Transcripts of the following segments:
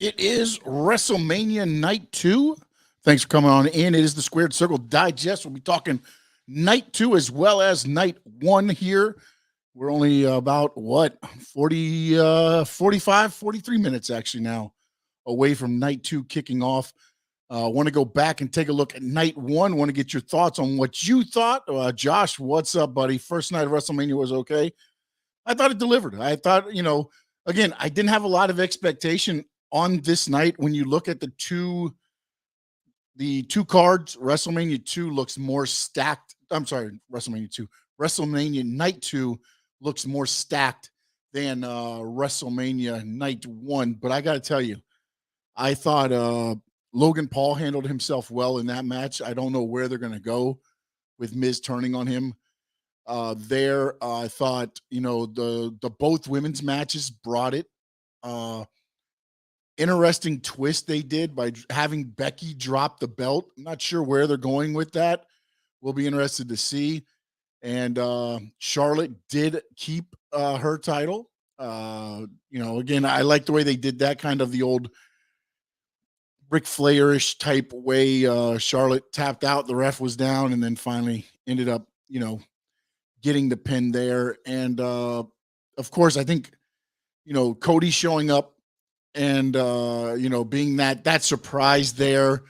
It is WrestleMania Night 2. Thanks for coming on in. It is the Squared Circle Digest. We'll be talking Night 2 as well as Night 1 here. We're only about, 45, 43 minutes actually now away from Night 2 kicking off. Want to go back and take a look at Night 1. Want to get your thoughts on what you thought. Josh, what's up, buddy? First night of WrestleMania was okay. I thought it delivered. I thought, again, I didn't have a lot of expectation on this night. When you look at the two cards, WrestleMania 2 looks more stacked. I'm sorry, WrestleMania 2. WrestleMania Night 2 looks more stacked than WrestleMania Night 1. But I got to tell you, I thought Logan Paul handled himself well in that match. I don't know where they're going to go with Miz turning on him. I thought, the both women's matches brought it. Uh, Interesting twist they did by having Becky drop the belt. I'm not sure where they're going with that. We'll be interested to see. And Charlotte did keep her title. Again, I like the way they did that, kind of the old Ric Flair-ish type way. Charlotte tapped out, the ref was down, and then finally ended up, getting the pin there. And of course, I think, Cody showing up and being that surprise there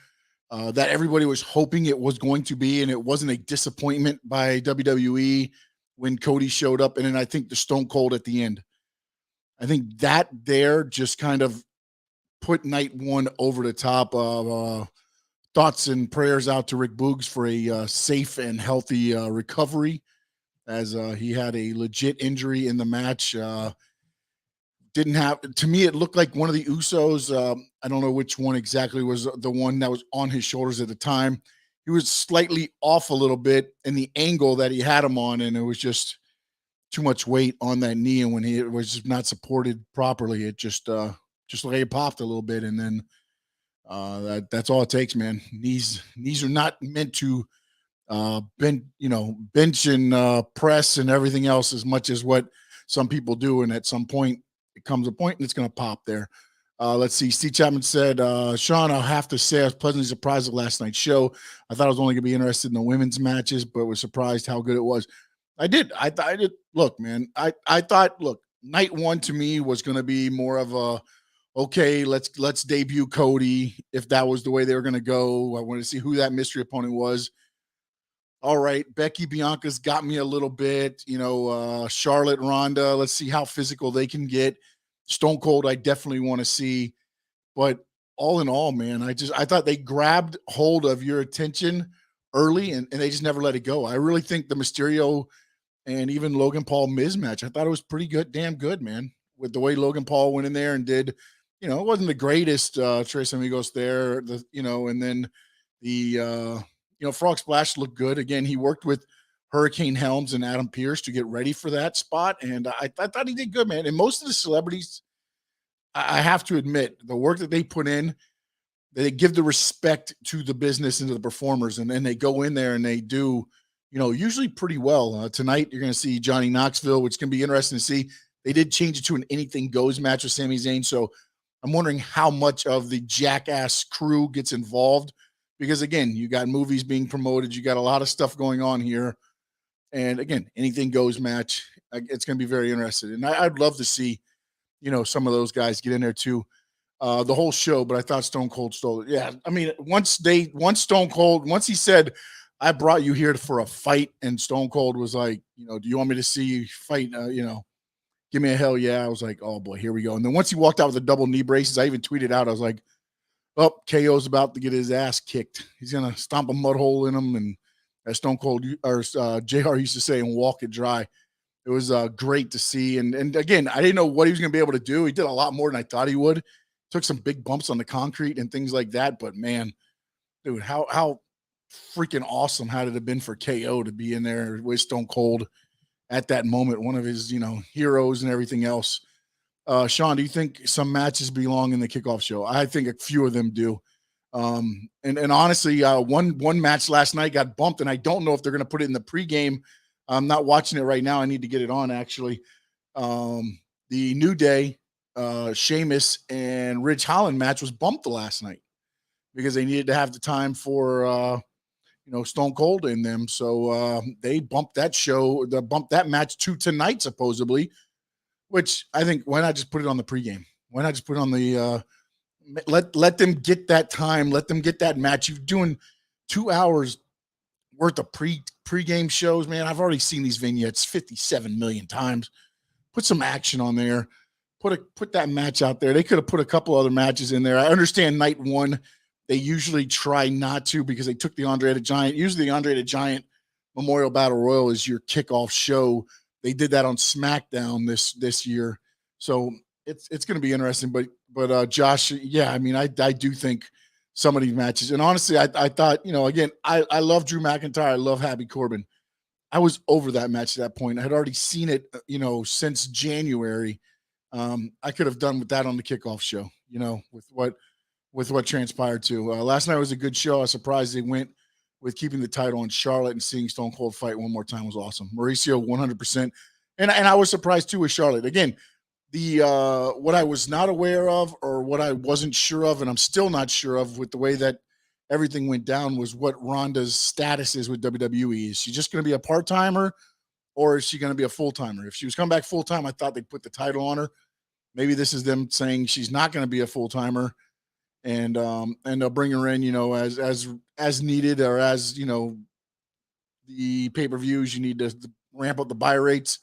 that everybody was hoping it was going to be, and it wasn't a disappointment by WWE when Cody showed up. And then I think the Stone Cold at the end, I think that there just kind of put Night 1 over the top. Thoughts and prayers out to Rick Boogs for a safe and healthy recovery, as he had a legit injury in the match. Didn't have, to me, it looked like one of the Usos. I don't know which one exactly was the one that was on his shoulders at the time. He was slightly off a little bit in the angle that he had him on, and it was just too much weight on that knee. And when it was just not supported properly, it just like it popped a little bit. And then that's all it takes, man. Knees are not meant to bench and press and everything else as much as what some people do. And at some point, it comes a point and it's going to pop there. Let's see. Steve Chapman said, Sean, I'll have to say I was pleasantly surprised at last night's show. I thought I was only going to be interested in the women's matches, but was surprised how good it was. I did. I did. Look, man, I thought, Night 1 to me was going to be more of a, okay, let's debut Cody. If that was the way they were going to go, I wanted to see who that mystery opponent was. All right, Becky Bianca's got me a little bit, Charlotte, Ronda, let's see how physical they can get. Stone Cold, I definitely want to see. But all in all, man, I thought they grabbed hold of your attention early and they just never let it go. I really think the Mysterio and even Logan Paul Miz match, I thought it was pretty good, damn good, man, with the way Logan Paul went in there and did, it wasn't the greatest Tres Amigos there, and then the Frog Splash looked good. Again, he worked with Hurricane Helms and Adam Pearce to get ready for that spot. And I thought he did good, man. And most of the celebrities, I have to admit, the work that they put in, they give the respect to the business and to the performers. And then they go in there and they do, usually pretty well. Tonight, you're going to see Johnny Knoxville, which can be interesting to see. They did change it to an anything goes match with Sami Zayn. So I'm wondering how much of the Jackass crew gets involved. Because, again, you got movies being promoted. You got a lot of stuff going on here. And, again, anything goes match. It's going to be very interesting. And I'd love to see, some of those guys get in there too. The whole show, but I thought Stone Cold stole it. Yeah, I mean, once Stone Cold, once he said, I brought you here for a fight, and Stone Cold was like, do you want me to see you fight? Give me a hell yeah. I was like, oh, boy, here we go. And then once he walked out with the double knee braces, I even tweeted out, I was like, oh, KO's about to get his ass kicked. He's going to stomp a mud hole in him, and as Stone Cold or JR used to say, and walk it dry. It was great to see. And again, I didn't know what he was going to be able to do. He did a lot more than I thought he would. Took some big bumps on the concrete and things like that. But, man, dude, how freaking awesome had it have been for KO to be in there with Stone Cold at that moment, one of his, heroes and everything else. Sean, do you think some matches belong in the kickoff show? I think a few of them do. And honestly, one match last night got bumped, and I don't know if they're going to put it in the pregame. I'm not watching it right now. I need to get it on, actually. The New Day Sheamus and Ridge Holland match was bumped the last night because they needed to have the time for Stone Cold in them. So they bumped that match to tonight, supposedly, which I think, why not just put it on the pregame? Why not just put it on the let them get that time, let them get that match. You're doing 2 hours worth of pregame shows, man. I've already seen these vignettes 57 million times. Put some action on there. Put that match out there. They could have put a couple other matches in there. I understand night one, they usually try not to because they took the Andre the Giant. Usually the Andre the Giant Memorial Battle Royal is your kickoff show. They did that on SmackDown this year. So it's going to be interesting. But Josh, yeah, I mean, I do think some of these matches, and honestly, I thought, again, I love Drew McIntyre. I love Happy Corbin. I was over that match at that point. I had already seen it, since January. I could have done with that on the kickoff show, with what transpired too. Last night was a good show. I was surprised they went with keeping the title on Charlotte, and seeing Stone Cold fight one more time was awesome. Mauricio 100%. And I was surprised too with Charlotte. Again, the what I was not aware of, or what I wasn't sure of, and I'm still not sure of with the way that everything went down, was what Ronda's status is with WWE. Is she just going to be a part-timer, or is she going to be a full-timer? If she was coming back full-time, I thought they'd put the title on her. Maybe this is them saying she's not going to be a full-timer, and they'll bring her in, as needed, or as, the pay-per-views, you need to ramp up the buy rates.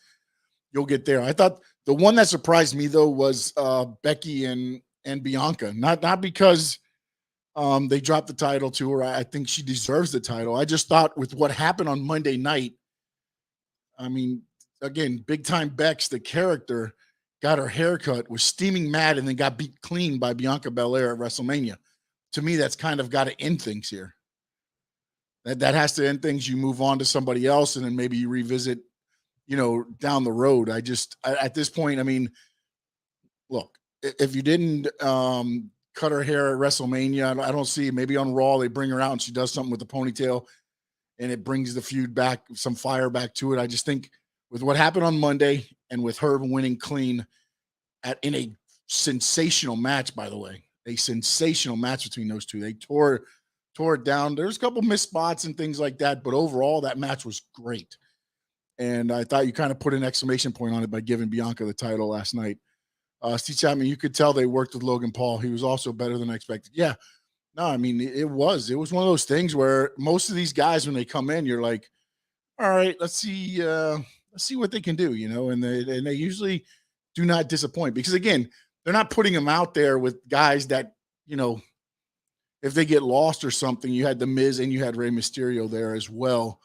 You'll get there. I thought the one that surprised me though was Becky and Bianca. Not because they dropped the title to her. I think she deserves the title. I just thought with what happened on Monday night, I mean, again, big time Bex, the character, got her haircut, was steaming mad, and then got beat clean by Bianca Belair at WrestleMania. To me, that's kind of got to end things here. That has to end things. You move on to somebody else, and then maybe you revisit, down the road. At this point, I mean, look, if you didn't cut her hair at WrestleMania, I don't see, maybe on Raw they bring her out and she does something with the ponytail and it brings the feud back, some fire back to it. I just think with what happened on Monday, and with her winning clean in a sensational match, by the way, a sensational match between those two. They tore it down. There's a couple missed spots and things like that, but overall that match was great. And I thought you kind of put an exclamation point on it by giving Bianca the title last night. Steve Chapman, you could tell they worked with Logan Paul. He was also better than expected. Yeah. No, I mean, it was one of those things where most of these guys, when they come in, you're like, all right, let's see what they can do, and they usually do not disappoint, because again, they're not putting them out there with guys that, if they get lost or something. You had The Miz and you had Rey Mysterio there as well.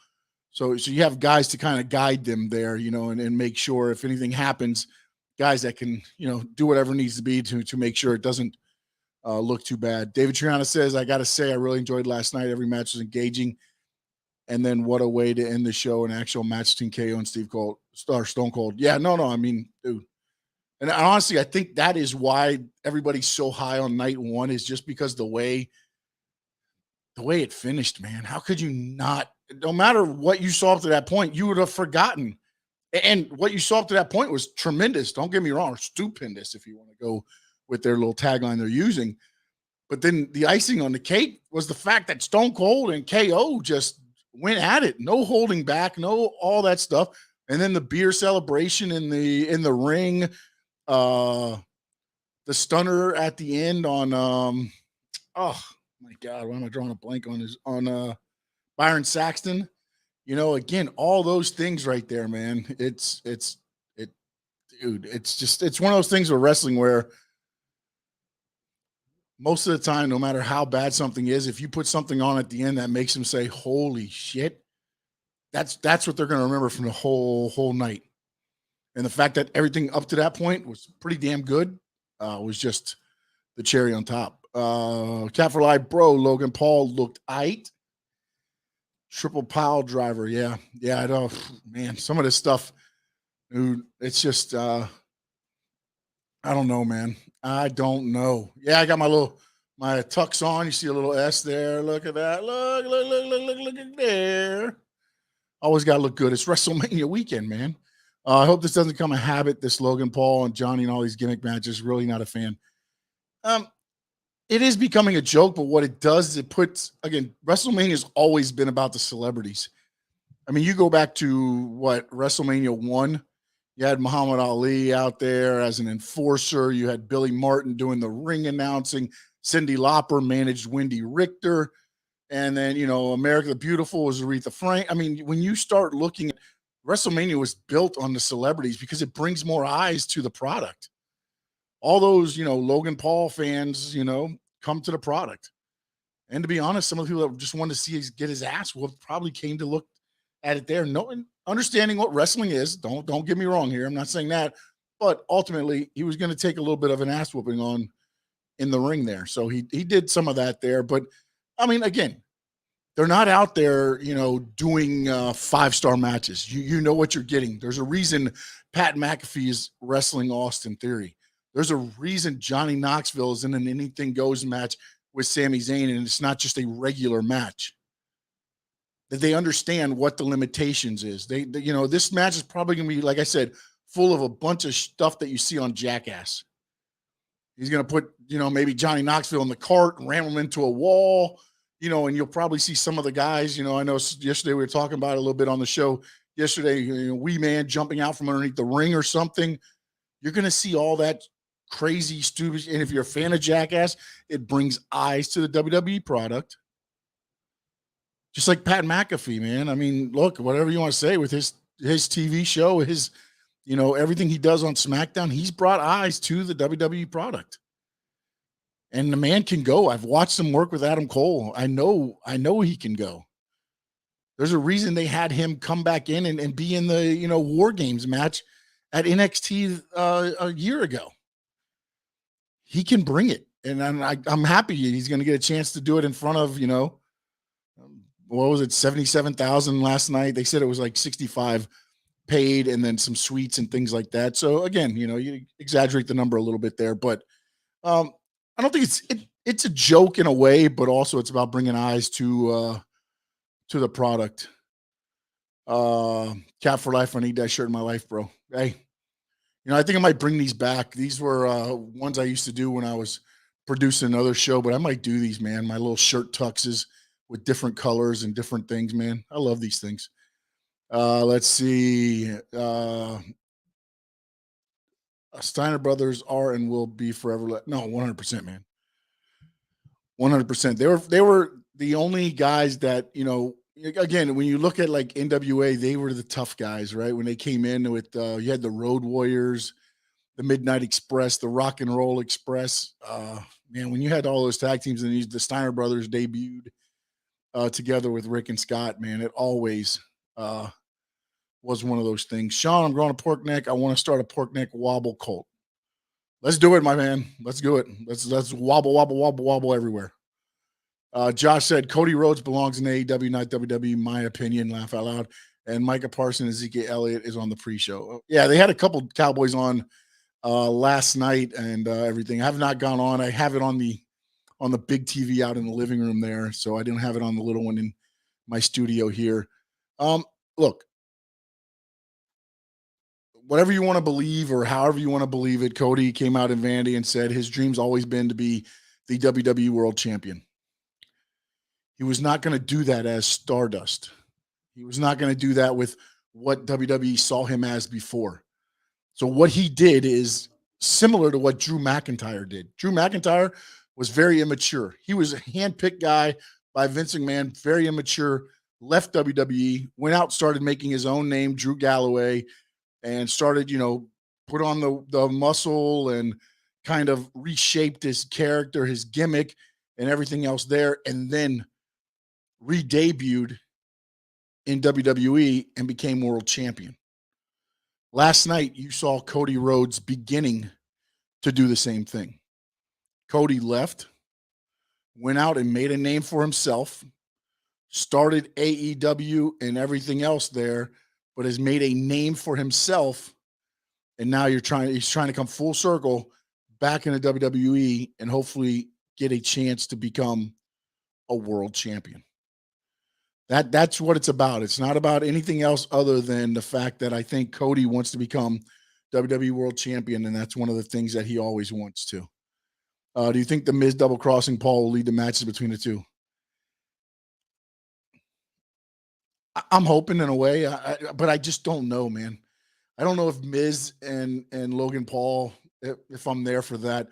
So you have guys to kind of guide them there, and make sure if anything happens, guys that can, do whatever needs to be to make sure it doesn't look too bad. David Triana says, I got to say, I really enjoyed last night. Every match was engaging. And then what a way to end the show, an actual match between KO and Stone Cold. Yeah, no, I mean, dude. And honestly, I think that is why everybody's so high on night one, is just because the way it finished, man. How could you not? No matter what you saw up to that point, you would have forgotten. And what you saw up to that point was tremendous. Don't get me wrong, or stupendous, if you want to go with their little tagline they're using. But then the icing on the cake was the fact that Stone Cold and KO just went at it. No holding back, no all that stuff. And then the beer celebration in the ring, the stunner at the end on oh my God, why am I drawing a blank on Byron Saxton? Again, all those things right there, man. It's one of those things with wrestling where most of the time, no matter how bad something is, if you put something on at the end that makes them say, holy shit, that's what they're going to remember from the whole night. And the fact that everything up to that point was pretty damn good was just the cherry on top. Cat for Life, bro, Logan Paul looked aight. Triple pile driver. Yeah. I know, man, some of this stuff, dude, it's just, I don't know, man. I don't know. Yeah, I got my tux on. You see a little S there. Look at that. Look at there. Always got to look good. It's WrestleMania weekend, man. I hope this doesn't become a habit. This Logan Paul and Johnny and all these gimmick matches. Really not a fan. Um, it is becoming a joke, but what it does is it puts, again, WrestleMania has always been about the celebrities. I mean, you go back to what, WrestleMania 1, you had Muhammad Ali out there as an enforcer. You had Billy Martin doing the ring announcing. Cyndi Lauper managed Wendy Richter. And then, America the Beautiful was Aretha Frank. I mean, when you start looking at WrestleMania was built on the celebrities because it brings more eyes to the product. All those, Logan Paul fans, come to the product. And to be honest, some of the people that just wanted to see get his ass whooped probably came to look at it there, knowing, understanding what wrestling is. Don't get me wrong here. I'm not saying that, but ultimately he was going to take a little bit of an ass whooping on in the ring there. So he did some of that there. But I mean, again, they're not out there, doing 5-star matches. You know what you're getting. There's a reason Pat McAfee is wrestling Austin Theory. There's a reason Johnny Knoxville is in an anything goes match with Sami Zayn, and it's not just a regular match. That they understand what the limitations is. They this match is probably going to be, like I said, full of a bunch of stuff that you see on Jackass. He's going to put, maybe Johnny Knoxville in the cart and ram him into a wall, and you'll probably see some of the guys, I know yesterday we were talking about it a little bit on the show yesterday, Wee Man jumping out from underneath the ring or something. You're going to see all that crazy, stupid. And if you're a fan of Jackass, it brings eyes to the WWE product. Just like Pat McAfee, man. I mean, look, whatever you want to say with his TV show, his, everything he does on SmackDown, he's brought eyes to the WWE product. And the man can go. I've watched him work with Adam Cole. I know he can go. There's a reason they had him come back in and be in the, War Games match at NXT a year ago. He can bring it. And I'm happy he's going to get a chance to do it in front of, what was it, 77,000 last night? They said it was like 65 paid and then some suites and things like that. So again, you exaggerate the number a little bit there, but I don't think it's a joke in a way, but also it's about bringing eyes to the product. Cap for life. I need that shirt in my life, bro. Hey, I think I might bring these back. These were ones I used to do when I was producing another show, but I might do these, man. My little shirt tuxes with different colors and different things, man. I love these things. Let's see. Steiner brothers are and will be forever. No, 100%, man. 100%. They were the only guys that, again, when you look at like NWA, they were the tough guys, right? When they came in with, you had the Road Warriors, the Midnight Express, the Rock and Roll Express. Man, when you had all those tag teams and the Steiner brothers debuted together with Rick and Scott, man, it always was one of those things. Sean, I'm growing a pork neck. I want to start a pork neck wobble cult. Let's do it, my man. Let's do it. Let's wobble, wobble, wobble, wobble everywhere. Josh said Cody Rhodes belongs in AEW, not WWE, my opinion. Laugh out loud. And Micah Parsons and Ezekiel Elliott is on the pre-show. Yeah, they had a couple Cowboys on last night and everything. I have not gone on. I have it on the big TV out in the living room there, so I didn't have it on the little one in my studio here. Look, whatever you want to believe or however you want to believe it, Cody came out in Vandy and said his dream's always been to be the WWE World Champion. He was not going to do that as Stardust. He was not going to do that with what WWE saw him as before. So what he did is similar to what Drew McIntyre did. Drew McIntyre was very immature. He was a handpicked guy by Vince McMahon, very immature, left WWE, went out, started making his own name, Drew Galloway, and started, put on the muscle and kind of reshaped his character, his gimmick, and everything else there, and then re-debuted in WWE and became world champion. Last night, you saw Cody Rhodes beginning to do the same thing. Cody left, went out and made a name for himself, started AEW and everything else there, but has made a name for himself. And now he's trying to come full circle back into WWE and hopefully get a chance to become a world champion. That's what it's about. It's not about anything else other than the fact that I think Cody wants to become WWE World Champion, and that's one of the things that he always wants to. Do you think the Miz double crossing Paul will lead to matches between the two? I'm hoping in a way, but I just don't know, man. I don't know if Miz and Logan Paul, if I'm there for that.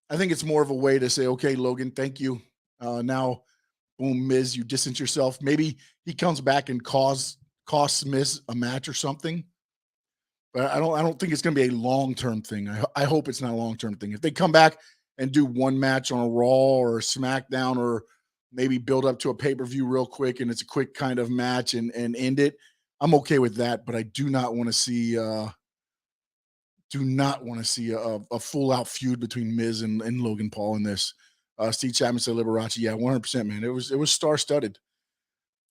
I think it's more of a way to say, okay, Logan, thank you. Now, boom, Miz, you distance yourself. Maybe he comes back and costs Miz a match or something. But I don't think it's going to be a long-term thing. I hope it's not a long-term thing. If they come back and do one match on a Raw or a SmackDown, or maybe build up to a pay-per-view real quick and it's a quick kind of match and end it, I'm okay with that. But I do not want to see a full-out feud between Miz and Logan Paul in this. Steve Chapman said Liberace. Yeah, 100%, man. It was star-studded.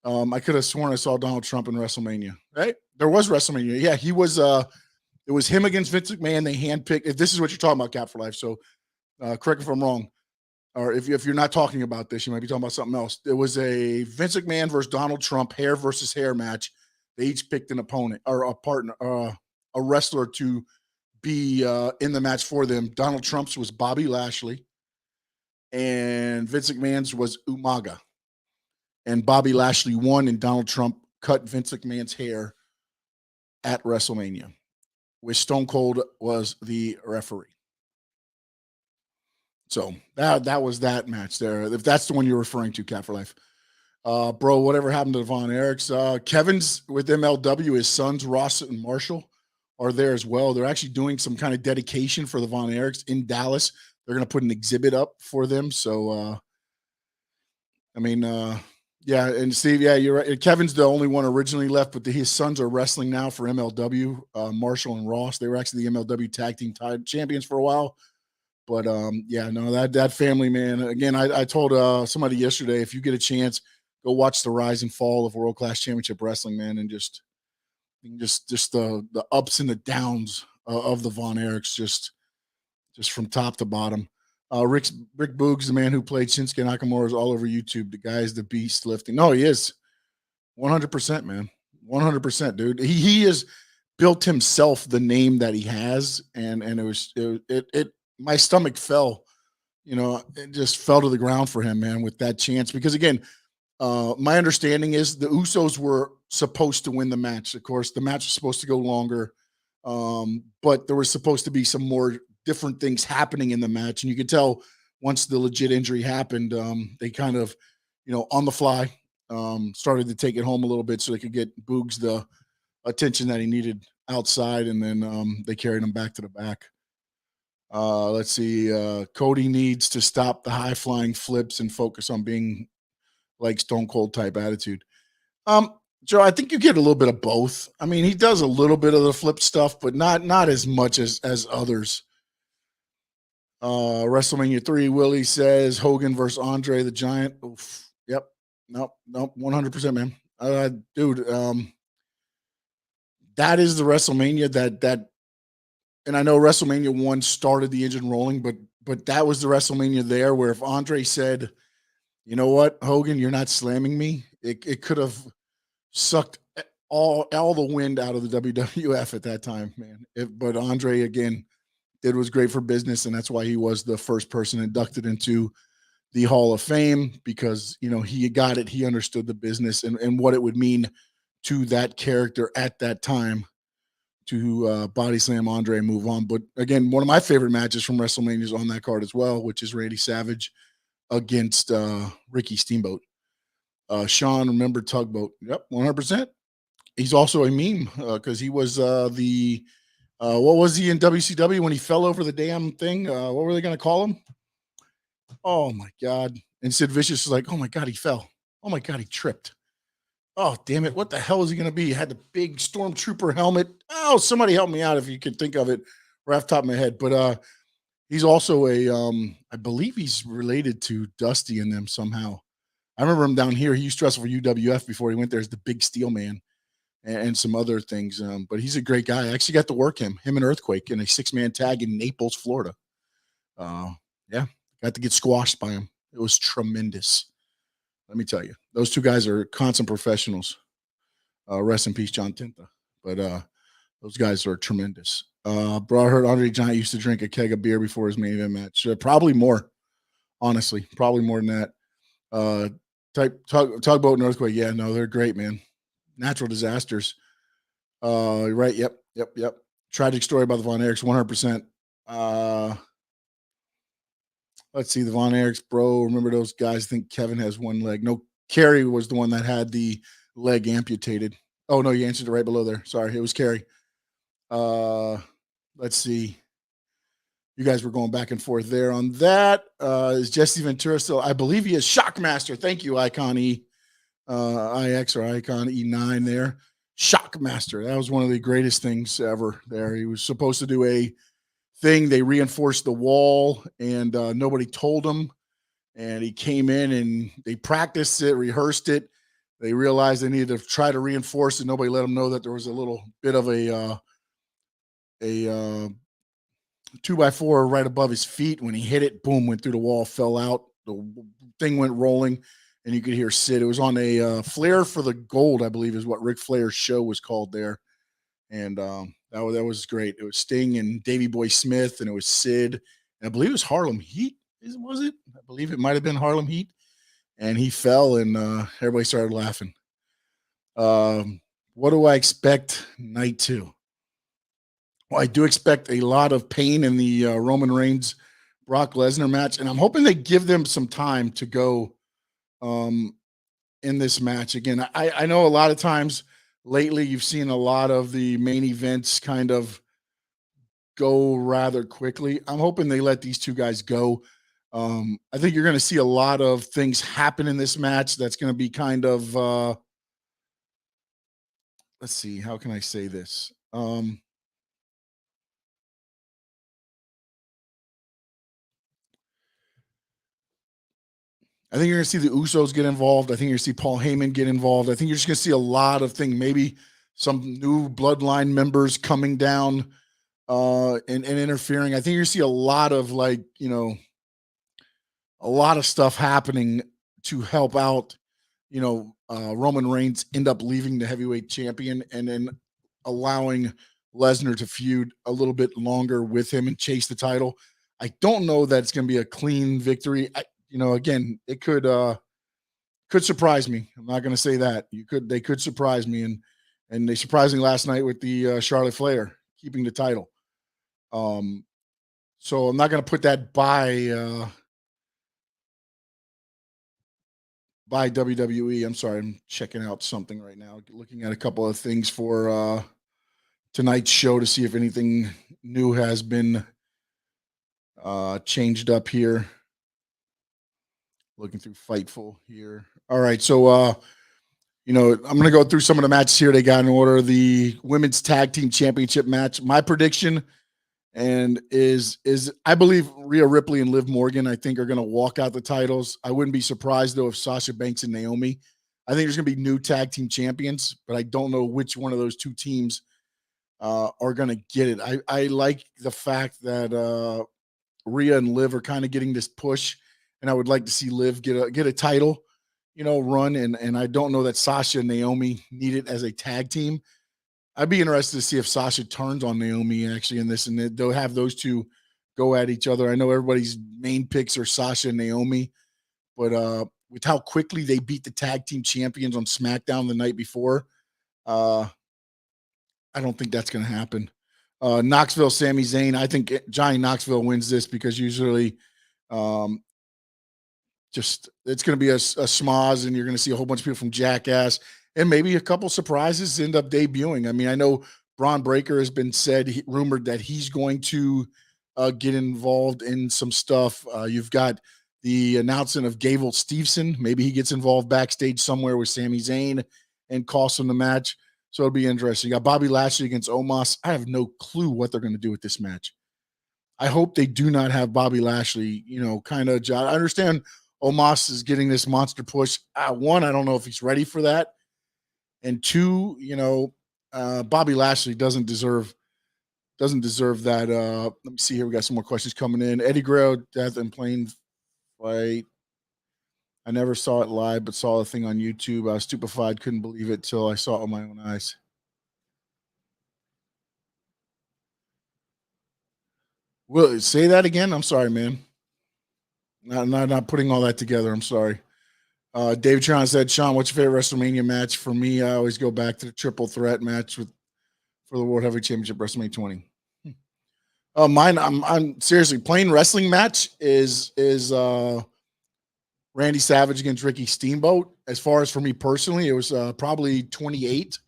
I could have sworn I saw Donald Trump in WrestleMania. Right? There was WrestleMania. Yeah, he was. It was him against Vince McMahon. They handpicked. If this is what you're talking about, Cap for Life. So, correct me if I'm wrong, or if you're not talking about this, you might be talking about something else. There was a Vince McMahon versus Donald Trump hair versus hair match. They each picked an opponent or a partner, a wrestler to be in the match for them. Donald Trump's was Bobby Lashley, and Vince McMahon's was Umaga. And Bobby Lashley won, and Donald Trump cut Vince McMahon's hair at WrestleMania, which Stone Cold was the referee. So that was that match there. If that's the one you're referring to, Cat for Life. Bro, whatever happened to Von Erichs? Kevin's with MLW. His sons, Ross and Marshall, are there as well. They're actually doing some kind of dedication for the Von Erichs in Dallas. They're going to put an exhibit up for them. So, yeah, and Steve, yeah, you're right. Kevin's the only one originally left, but his sons are wrestling now for MLW. Marshall and Ross, they were actually the MLW Tag Team Champions for a while. But yeah, no, that family, man. Again, I told somebody yesterday, if you get a chance, go watch the rise and fall of World Class Championship Wrestling, man, and just the ups and the downs of the Von Erichs, just from top to bottom. Rick Boogs, the man who played Shinsuke Nakamura, is all over YouTube. The guy is the beast lifting. No, he is 100%, man. 100%, dude. He has built himself the name that he has, and it my stomach fell. It just fell to the ground for him, man, with that chance. Because again, my understanding is the Usos were supposed to win the match. Of course, the match was supposed to go longer, but there was supposed to be some more different things happening in the match. And you could tell once the legit injury happened, they kind of, on the fly, started to take it home a little bit so they could get Boogs the attention that he needed outside. And then they carried him back to the back. Let's see. Cody needs to stop the high flying flips and focus on being like Stone Cold type attitude. Joe, I think you get a little bit of both. I mean, he does a little bit of the flip stuff, but not as much as others. WrestleMania 3, Willie says Hogan versus Andre the Giant. Oof. Yep. Nope. 100%, man. Dude, that is the WrestleMania that, and I know WrestleMania 1 started the engine rolling, but that was the WrestleMania there where if Andre said, you know what, Hogan, you're not slamming me, it could have sucked all the wind out of the WWF at that time, man. But Andre, again, did was great for business, and that's why he was the first person inducted into the Hall of Fame, because he got it. He understood the business and what it would mean to that character at that time to body slam Andre and move on. But again, one of my favorite matches from WrestleMania is on that card as well, which is Randy Savage against Ricky Steamboat. Sean, remember Tugboat? Yep, 100%. He's also a meme because he was what was he in WCW when he fell over the damn thing? What were they going to call him? Oh my God. And Sid Vicious is like, oh my God, he fell. Oh my God, he tripped. Oh, damn it. What the hell is he going to be? He had the big stormtrooper helmet. Oh, somebody help me out if you can think of it right off the top of my head. But he's also I believe he's related to Dusty and them somehow. I remember him down here. He used to wrestle for UWF before he went there as the Big Steel Man and some other things. But he's a great guy. I actually got to work him and Earthquake in a 6-man tag in Naples, Florida. Yeah, got to get squashed by him. It was tremendous. Let me tell you, those two guys are constant professionals. Rest in peace, John Tinta. But those guys are tremendous. Bro, I heard Andre the Giant used to drink a keg of beer before his main event match. Probably more, honestly. Probably more than that. Tugboat and Earthquake. Yeah, no, they're great, man. Natural disasters. Right. Yep. Tragic story about the Von Erichs, 100%. Let's see, the Von Erichs, bro. Remember those guys? I think Kevin has one leg. No, Kerry was the one that had the leg amputated. Oh, no, you answered it right below there. Sorry, it was Kerry. Let's see. You guys were going back and forth there on that. Is Jesse Ventura still? I believe he is Shockmaster. Thank you, Icon E. IX or Icon E9 there. Shockmaster. That was one of the greatest things ever there. He was supposed to do a thing. They reinforced the wall, and nobody told him. And he came in, and they practiced it, rehearsed it. They realized they needed to try to reinforce it. Nobody let them know that there was a little bit of a 2x4 right above his feet. When he hit it, boom, went through the wall, fell out. The thing went rolling, and you could hear Sid. It was on a Flair for the Gold, I believe, is what Ric Flair's show was called there. And that was great. It was Sting and Davey Boy Smith, and it was Sid, and I believe it was Harlem Heat. Was it? I believe it might have been Harlem Heat. And he fell, and everybody started laughing. What do I expect night 2? Well, I do expect a lot of pain in the Roman Reigns Brock Lesnar match, and I'm hoping they give them some time to go in this match. Again, I know a lot of times lately you've seen a lot of the main events kind of go rather quickly. I'm hoping they let these two guys go. I think you're going to see a lot of things happen in this match that's going to be kind of let's see, how can I say this? I think you're going to see the Usos get involved. I think you're going to see Paul Heyman get involved. I think you're just going to see a lot of things, maybe some new bloodline members coming down and interfering. I think you're going to see a lot of a lot of stuff happening to help out, Roman Reigns end up leaving the heavyweight champion and then allowing Lesnar to feud a little bit longer with him and chase the title. I don't know that it's going to be a clean victory. Again, it could surprise me. I'm not going to say that. They could surprise me, and they surprised me last night with the Charlotte Flair keeping the title. So I'm not going to put that by WWE. I'm sorry, I'm checking out something right now, looking at a couple of things for tonight's show to see if anything new has been changed up here. Looking through Fightful here. All right, so I'm going to go through some of the matches here they got in order. The women's tag team championship match. My prediction is I believe Rhea Ripley and Liv Morgan, I think, are going to walk out the titles. I wouldn't be surprised though if Sasha Banks and Naomi. I think there's going to be new tag team champions, but I don't know which one of those two teams are going to get it. I like the fact that Rhea and Liv are kind of getting this push. And I would like to see Liv get a title, run. And I don't know that Sasha and Naomi need it as a tag team. I'd be interested to see if Sasha turns on Naomi actually in this, and they'll have those two go at each other. I know everybody's main picks are Sasha and Naomi, but with how quickly they beat the tag team champions on SmackDown the night before, I don't think that's going to happen. Knoxville, Sami Zayn. I think Johnny Knoxville wins this because usually it's going to be a schmoz, and you're going to see a whole bunch of people from Jackass, and maybe a couple surprises end up debuting. I mean, I know Braun Breaker has been rumored that he's going to get involved in some stuff. You've got the announcement of Gable Steveson. Maybe he gets involved backstage somewhere with Sami Zayn and costs him the match. So it'll be interesting. You got Bobby Lashley against Omos. I have no clue what they're going to do with this match. I hope they do not have Bobby Lashley, I understand Omos is getting this monster push. One, I don't know if he's ready for that. And two, Bobby Lashley doesn't deserve that. Let me see here. We got some more questions coming in. Eddie Guerrero, death and plane fight. I never saw it live, but saw the thing on YouTube. I was stupefied, couldn't believe it till I saw it with my own eyes. Will say that again? I'm sorry, man. Not putting all that together. I'm sorry. David Tron said, Sean, what's your favorite WrestleMania match? For me, I always go back to the triple threat match for the World Heavyweight Championship, WrestleMania 20. Mine, I'm seriously, plain wrestling match is Randy Savage against Ricky Steamboat. As far as for me personally, it was probably 28,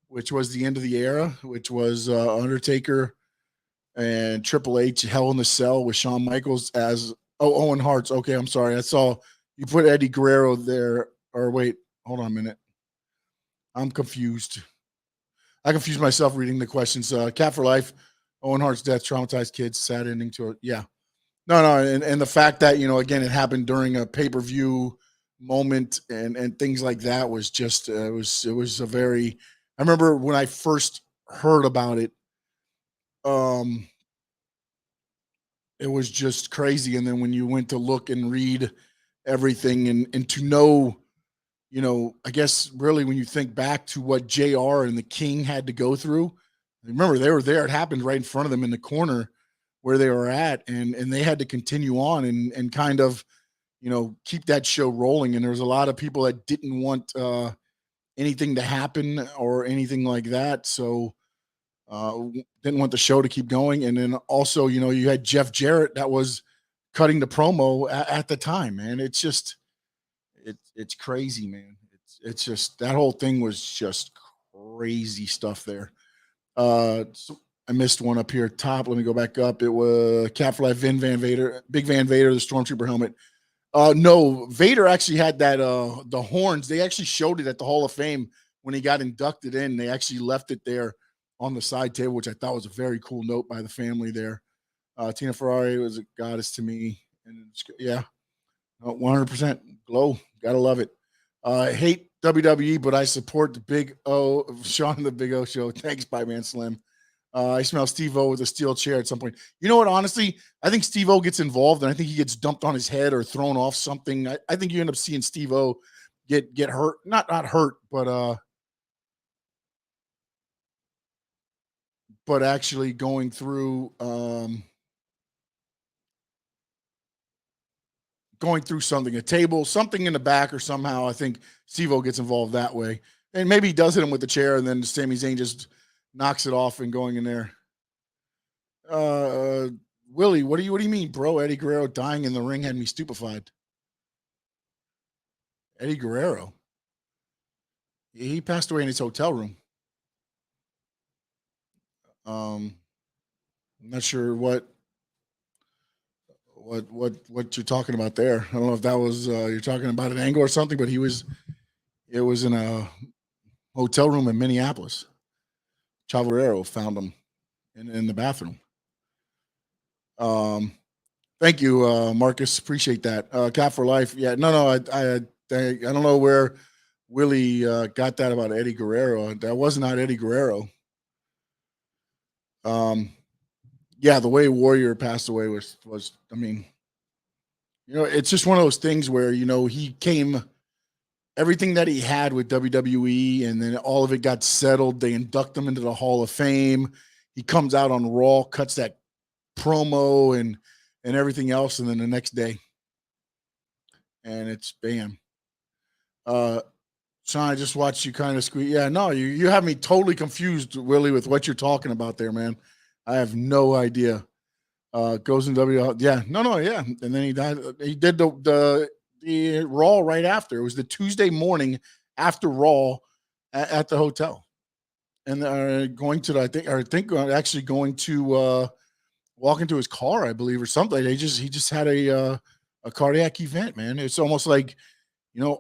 which was the end of the era, which was Undertaker and Triple H, Hell in the Cell with Shawn Michaels as Owen Hart's. Okay, I'm sorry. I saw you put Eddie Guerrero there. Or wait, hold on a minute. I'm confused. I confused myself reading the questions. Cat for Life, Owen Hart's death, traumatized kids, sad ending to it. Yeah. No, and the fact that, again, it happened during a pay-per-view moment and things like that was just it was a very. I remember when I first heard about it, it was just crazy. And then when you went to look and read everything and to know, I guess really when you think back to what JR and the King had to go through, remember they were there. It happened right in front of them in the corner where they were at, and they had to continue on and kind of, keep that show rolling. And there was a lot of people that didn't want anything to happen or anything like that. So didn't want the show to keep going. And then also, you had Jeff Jarrett that was cutting the promo at the time, man. It's just, it's crazy, man. It's just, that whole thing was just crazy stuff there. So I missed one up here top. Let me go back up. It was Cat for Life, Van Vader, Big Van Vader, the Stormtrooper helmet. No, Vader actually had that, the horns. They actually showed it at the Hall of Fame when he got inducted in. They actually left it there on the side table, which I thought was a very cool note by the family there. Tina Ferrari was a goddess to me. And yeah, 100% glow. Gotta love it. I hate WWE, but I support the Big O, Sean and the Big O show. Thanks, Bye Man Slim. I smell Steve O with a steel chair at some point. You know what? Honestly, I think Steve O gets involved, and I think he gets dumped on his head or thrown off something. I think you end up seeing Steve O get hurt, not hurt, but actually going through something, a table, something in the back, or somehow I think Steve O gets involved that way, and maybe he does hit him with the chair, and then Sami Zayn just knocks it off and going in there. Willie, what do you mean, bro? Eddie Guerrero dying in the ring had me stupefied. Eddie Guerrero, he passed away in his hotel room. I'm not sure what you're talking about there. I don't know if that was you're talking about an angle or something, but it was in a hotel room in Minneapolis. Chavo Guerrero found him in the bathroom. Thank you, Marcus. Appreciate that. Cat for Life. Yeah, no. I don't know where Willie got that about Eddie Guerrero. That was not Eddie Guerrero. Yeah, the way Warrior passed away was. I mean, it's just one of those things where he came. Everything that he had with WWE, and then all of it got settled. They induct him into the Hall of Fame. He comes out on Raw, cuts that promo and everything else, and then the next day, and it's bam. Sean, I just watched you kind of squeeze. Yeah, no, you have me totally confused, Willie, with what you're talking about there, man. I have no idea. Goes in WWE. Yeah, no, yeah, and then he died. He did the Raw right after. It was the Tuesday morning after Raw at the hotel, and going to I think actually going to walk into his car, I believe, or something. He just had a cardiac event, man. It's almost like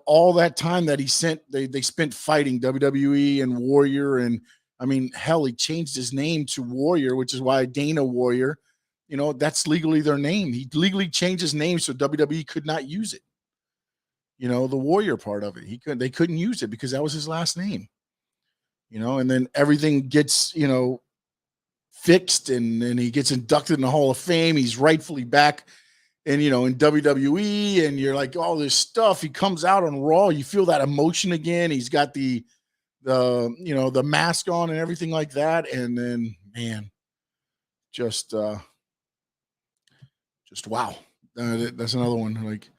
all that time that they spent fighting WWE and Warrior, and I mean, hell, he changed his name to Warrior, which is why Dana Warrior. That's legally their name. He legally changed his name so WWE could not use it. The Warrior part of it. They couldn't use it because that was his last name. And then everything gets, fixed and he gets inducted in the Hall of Fame. He's rightfully back and in WWE, and you're like all this stuff. He comes out on Raw, you feel that emotion again. He's got the mask on and everything like that, and then man, just wow. That's another one. Like,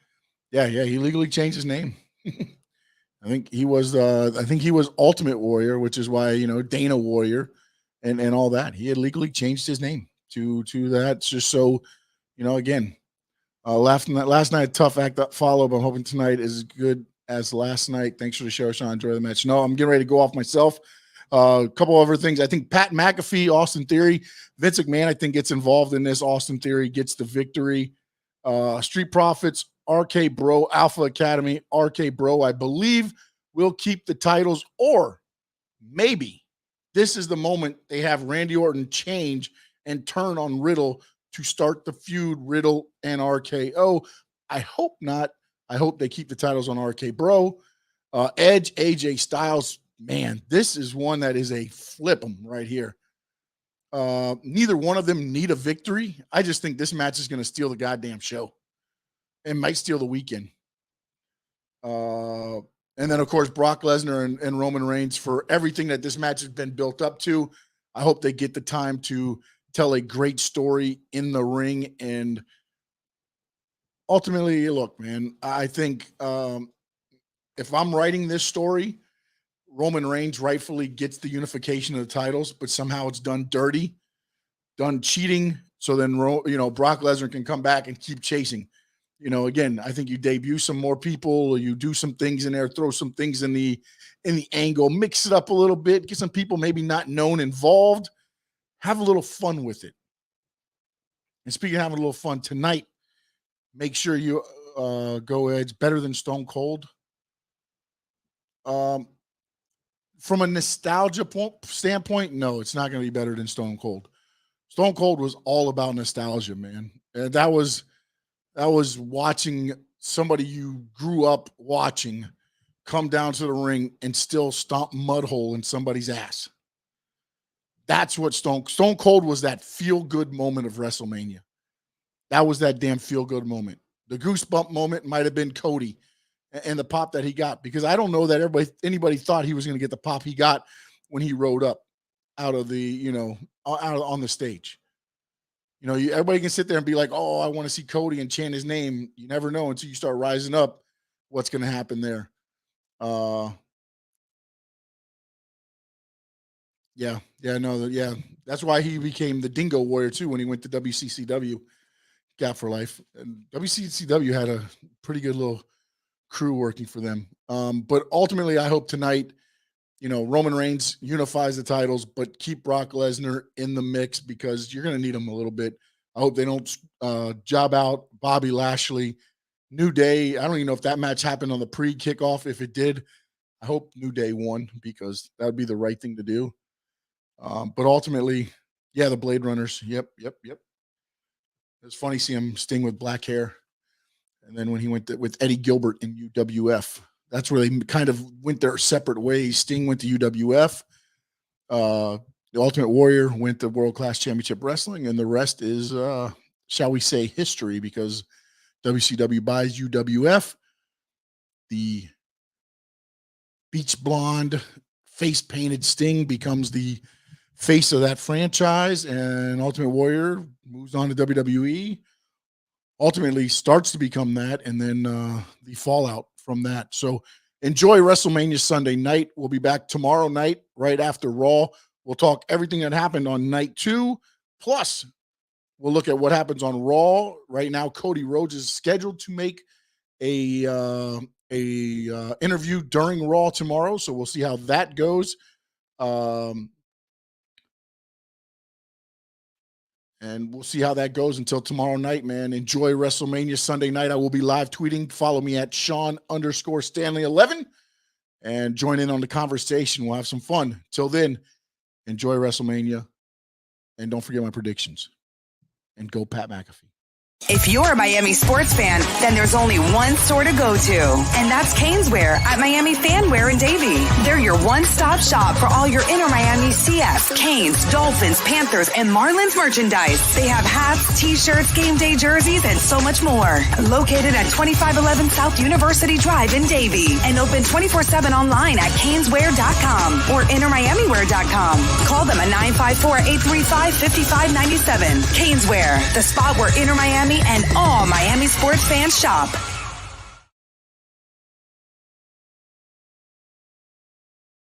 yeah, he legally changed his name. I think he was Ultimate Warrior, which is why Dana Warrior, and all that. He had legally changed his name to that, just so again. Last night, tough act follow, but I'm hoping tonight is as good as last night. Thanks for the show, Sean. Enjoy the match. No, I'm getting ready to go off myself. A couple other things. I think Pat McAfee, Austin Theory, Vince McMahon, I think gets involved in this. Austin Theory gets the victory. Street Profits, RK Bro, Alpha Academy, RK Bro, I believe will keep the titles, or maybe this is the moment they have Randy Orton change and turn on Riddle to start the feud, Riddle and RKO. I hope not. I hope they keep the titles on RK Bro. Edge, AJ Styles, man, this is one that is a flip 'em right here. Neither one of them need a victory. I just think this match is going to steal the goddamn show. It might steal the weekend. And then, of course, Brock Lesnar and Roman Reigns, for everything that this match has been built up to. I hope they get the time to tell a great story in the ring. And ultimately, look, man, I think if I'm writing this story, Roman Reigns rightfully gets the unification of the titles, but somehow it's done dirty, done cheating. So then, Brock Lesnar can come back and keep chasing. Again, I think you debut some more people, you do some things in there, throw some things in the angle, mix it up a little bit, get some people maybe not known involved, have a little fun with it. And speaking of having a little fun tonight, make sure you go Edge. Better than Stone Cold. From a nostalgia standpoint, no, it's not going to be better than Stone Cold. Stone Cold was all about nostalgia, man. And that was watching somebody you grew up watching come down to the ring and still stomp mud hole in somebody's ass. That's what Stone Cold was, that feel-good moment of WrestleMania. That was that damn feel-good moment. The goosebump moment might have been Cody and the pop that he got, because I don't know that anybody thought he was going to get the pop he got when he rode up out of the, out on the stage. Everybody can sit there and be like, oh, I want to see Cody and chant his name. You never know until you start rising up what's going to happen there. That's why he became the Dingo Warrior too when he went to WCCW, Gap for Life. And WCCW had a pretty good little crew working for them. But ultimately, I hope tonight, Roman Reigns unifies the titles, but keep Brock Lesnar in the mix, because you're going to need him a little bit. I hope they don't job out Bobby Lashley. New Day, I don't even know if that match happened on the pre-kickoff. If it did, I hope New Day won, because that would be the right thing to do. But ultimately, yeah, the Blade Runners. Yep. It's funny seeing him Sting with black hair. And then when he went with Eddie Gilbert in UWF, that's where they kind of went their separate ways. Sting went to UWF. The Ultimate Warrior went to World Class Championship Wrestling, and the rest is, shall we say, history, because WCW buys UWF. The beach blonde, face-painted Sting becomes the face of that franchise, and Ultimate Warrior moves on to WWE. Ultimately starts to become that, and then the fallout from that. So enjoy WrestleMania Sunday night. We'll be back tomorrow night right after Raw. We'll talk everything that happened on night 2. Plus, we'll look at what happens on Raw. Right now, Cody Rhodes is scheduled to make a interview during Raw tomorrow, so we'll see how that goes. And we'll see how that goes until tomorrow night, man. Enjoy WrestleMania Sunday night. I will be live tweeting. Follow me at Sean_Stanley11 and join in on the conversation. We'll have some fun. Till then, enjoy WrestleMania. And don't forget my predictions. And go Pat McAfee. If you're a Miami sports fan, then there's only one store to go to, and that's Caneswear at Miami Fanwear in Davie. They're your one-stop shop for all your Inter Miami CF, Canes, Dolphins, Panthers, and Marlins merchandise. They have hats, t-shirts, game day jerseys, and so much more. Located at 2511 South University Drive in Davie, and open 24/7 online at caneswear.com or intermiamiwear.com. Call them at 954-835-5597. Caneswear, the spot where Inter Miami and all Miami sports fans shop.